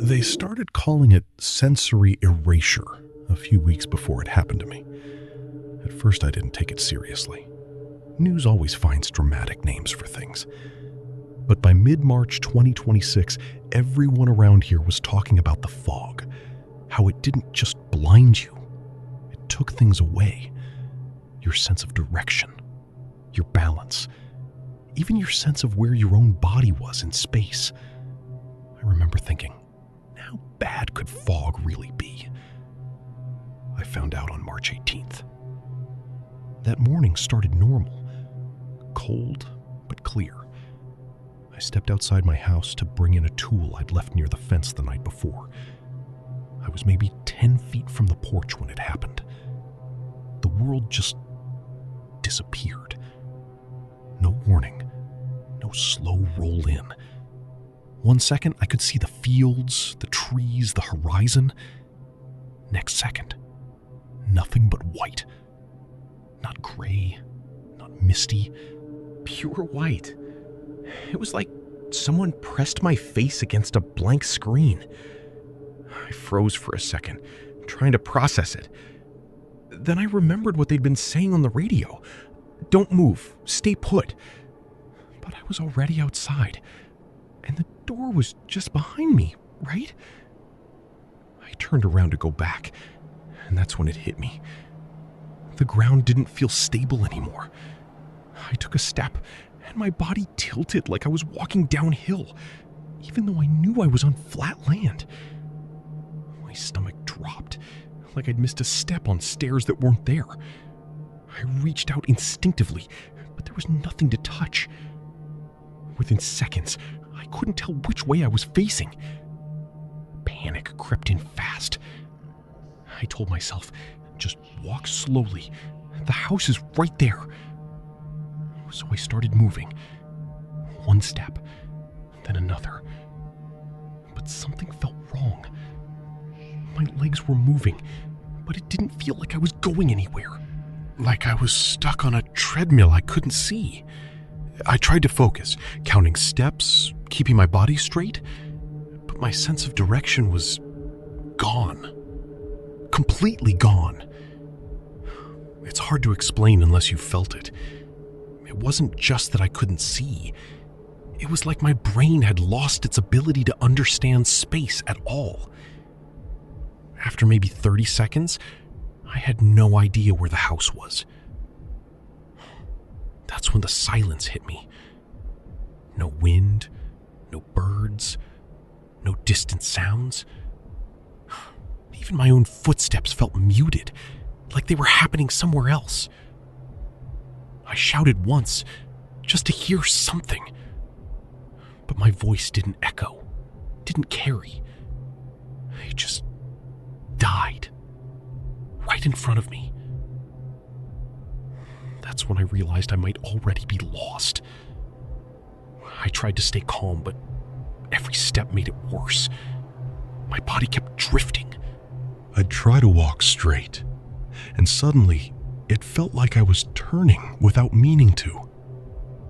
They started calling it sensory erasure a few weeks before it happened to me. At first, I didn't take it seriously. News always finds dramatic names for things. But by mid-March 2026, everyone around here was talking about the fog, how it didn't just blind you, it took things away. Your sense of direction, your balance, even your sense of where your own body was in space. I remember thinking, how bad could fog really be? I found out on March 18th. That morning started normal, cold but clear. I stepped outside my house to bring in a tool I'd left near the fence the night before. I was maybe 10 feet from the porch when it happened. The world just disappeared. No warning, no slow roll in. 1 second, I could see the fields, the trees, the horizon. Next second, nothing but white. Not gray, not misty, pure white. It was like someone pressed my face against a blank screen. I froze for a second, trying to process it. Then I remembered what they'd been saying on the radio. Don't move, stay put. But I was already outside, and the door was just behind me, right? I turned around to go back, and that's when it hit me. The ground didn't feel stable anymore. I took a step, and my body tilted like I was walking downhill, even though I knew I was on flat land. My stomach dropped, like I'd missed a step on stairs that weren't there. I reached out instinctively, but there was nothing to touch. Within seconds, I couldn't tell which way I was facing. Panic crept in fast. I told myself, just walk slowly. The house is right there. So I started moving. One step, then another. But something felt wrong. My legs were moving, but it didn't feel like I was going anywhere. Like I was stuck on a treadmill I couldn't see. I tried to focus, counting steps, keeping my body straight, but my sense of direction was gone. Completely gone. It's hard to explain unless you felt it. It wasn't just that I couldn't see. It was like my brain had lost its ability to understand space at all. After maybe 30 seconds, I had no idea where the house was. That's when the silence hit me. No wind, no birds, no distant sounds. Even my own footsteps felt muted, like they were happening somewhere else. I shouted once, just to hear something. But my voice didn't echo, didn't carry. It just died, right in front of me. That's when I realized I might already be lost. I tried to stay calm, but every step made it worse. My body kept drifting. I'd try to walk straight, and suddenly it felt like I was turning without meaning to.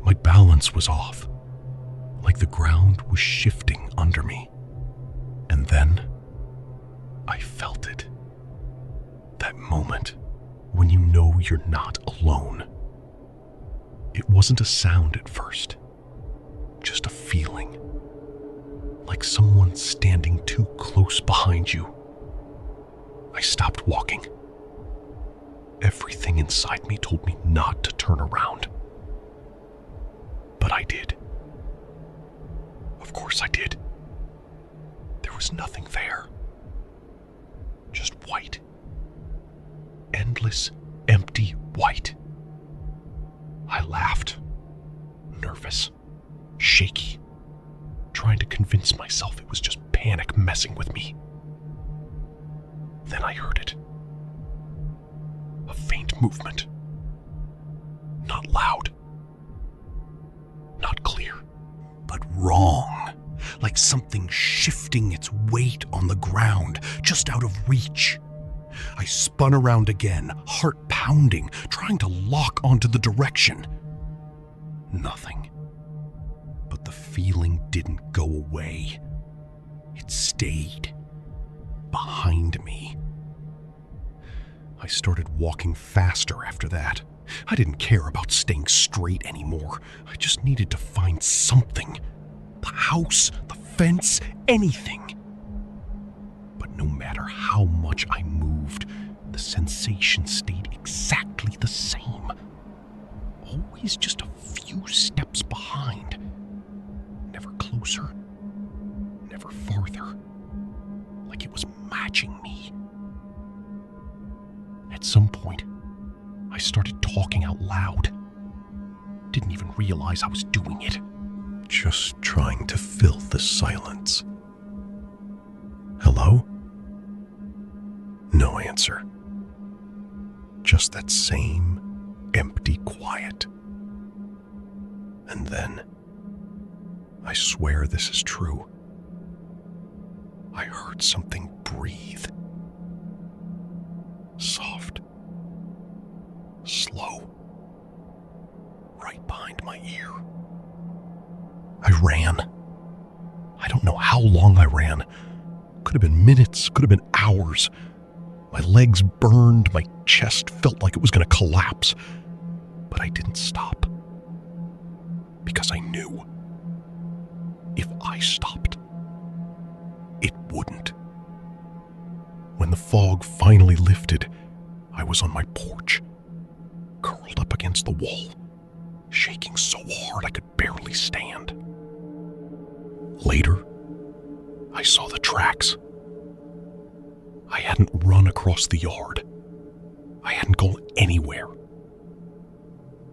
My balance was off, like the ground was shifting under me. And then I felt it. That moment when you know you're not alone. It wasn't a sound at first, just a feeling, like someone standing too close behind you. I stopped walking. Everything inside me told me not to turn around. But I did. Of course I did. There was nothing there. Just white. Endless, empty white. I laughed, nervous, shaky, trying to convince myself it was just panic messing with me. Then I heard it. A faint movement. Not loud. Not clear. But wrong. Like something shifting its weight on the ground, just out of reach. I spun around again, heart pounding, trying to lock onto the direction. Nothing. But the feeling didn't go away. It stayed behind me. I started walking faster after that. I didn't care about staying straight anymore. I just needed to find something. The house, the fence, anything. But no matter how much I moved, the sensation stayed exactly the same. Always just a few steps behind. Never closer, never farther. Like it was matching me. At some point, I started talking out loud. Didn't even realize I was doing it. Just trying to fill the silence. Hello? No answer. Just that same empty quiet. And then, I swear this is true, I heard something breathe. Soft. Slow. Right behind my ear. I ran. I don't know how long I ran. Could have been minutes, could have been hours. My legs burned, my chest felt like it was going to collapse. But I didn't stop. Because I knew if I stopped, it wouldn't. When the fog finally lifted, I was on my porch, curled up against the wall, shaking so hard I could barely stand. Later, I saw the tracks. I hadn't run across the yard. I hadn't gone anywhere.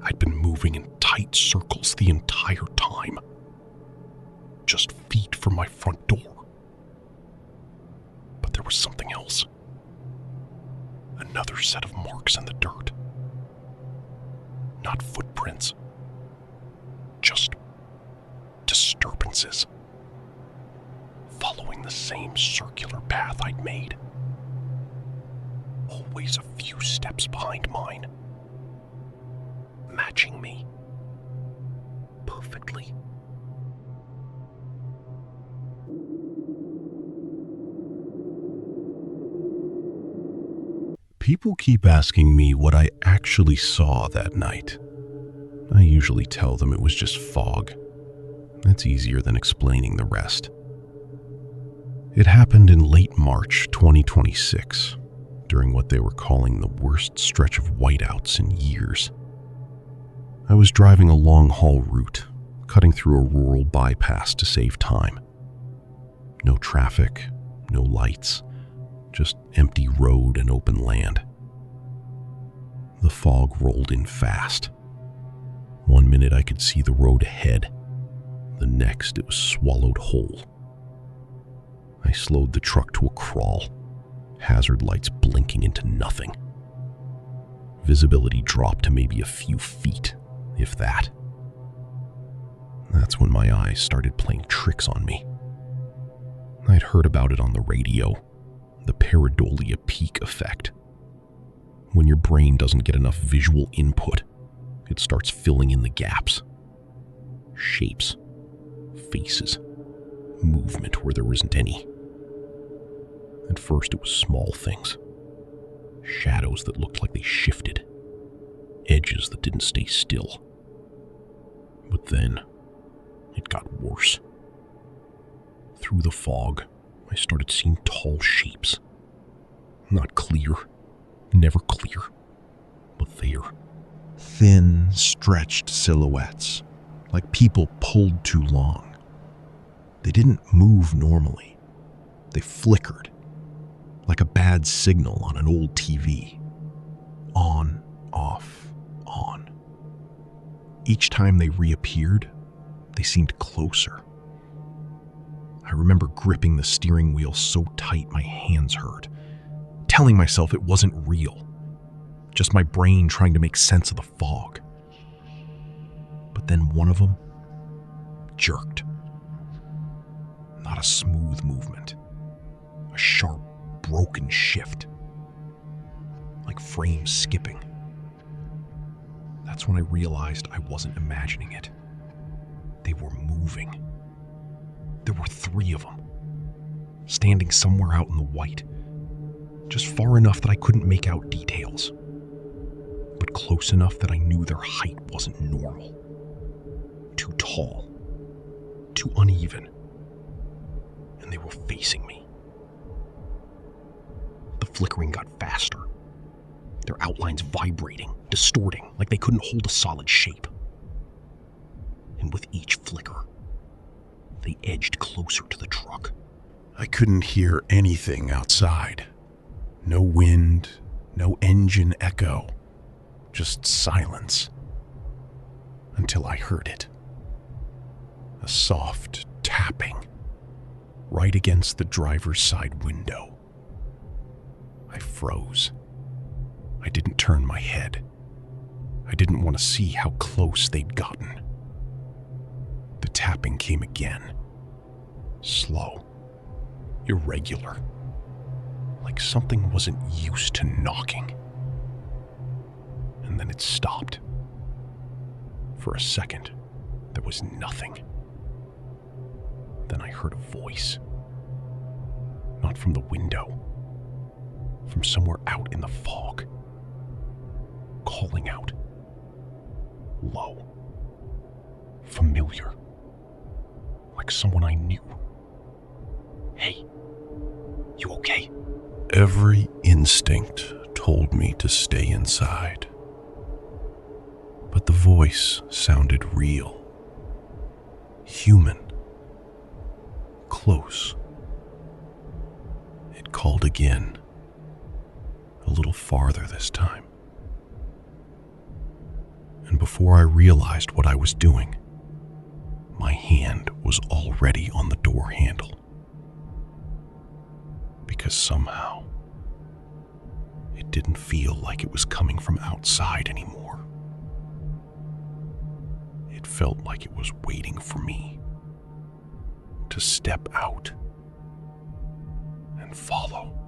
I'd been moving in tight circles the entire time. Just feet from my front door. But there was something else. Another set of marks in the dirt. Not footprints. Just disturbances. Following the same circular path I'd made. Always a few steps behind mine. Matching me. Perfectly. People keep asking me what I actually saw that night. I usually tell them it was just fog. That's easier than explaining the rest. It happened in late March 2026, during what they were calling the worst stretch of whiteouts in years. I was driving a long-haul route, cutting through a rural bypass to save time. No traffic, no lights, just empty road and open land. The fog rolled in fast. One minute I could see the road ahead. The next it was swallowed whole. I slowed the truck to a crawl, hazard lights blinking into nothing. Visibility dropped to maybe a few feet, if that. That's when my eyes started playing tricks on me. I'd heard about it on the radio, the pareidolia peak effect. When your brain doesn't get enough visual input, it starts filling in the gaps. Shapes, faces, movement where there isn't any. At first it was small things. Shadows that looked like they shifted. Edges that didn't stay still. But then, it got worse. Through the fog, I started seeing tall shapes. Not clear, never clear, but there. Thin, stretched silhouettes, like people pulled too long. They didn't move normally. They flickered, like a bad signal on an old TV. On, off, on. Each time they reappeared, they seemed closer. I remember gripping the steering wheel so tight my hands hurt, telling myself it wasn't real, just my brain trying to make sense of the fog. But then one of them jerked. Not a smooth movement, a sharp, broken shift, like frames skipping. That's when I realized I wasn't imagining it. They were moving. There were 3 of them, standing somewhere out in the white, just far enough that I couldn't make out details, but close enough that I knew their height wasn't normal. Too tall, too uneven, and they were facing me. The flickering got faster, their outlines vibrating, distorting, like they couldn't hold a solid shape. And with each flicker, they edged closer to the truck. I couldn't hear anything outside. No wind, no engine echo, just silence. Until I heard it. A soft tapping right against the driver's side window. I froze. I didn't turn my head. I didn't want to see how close they'd gotten. The tapping came again. Slow. Irregular. Like something wasn't used to knocking. And then it stopped. For a second, there was nothing. Then I heard a voice. Not from the window. From somewhere out in the fog. Calling out. Low. Familiar. Like someone I knew. Hey, you okay? Every instinct told me to stay inside. But the voice sounded real. Human. Close. It called again. A little farther this time. And before I realized what I was doing, my hand was already on the door handle. Because somehow, it didn't feel like it was coming from outside anymore. It felt like it was waiting for me to step out and follow.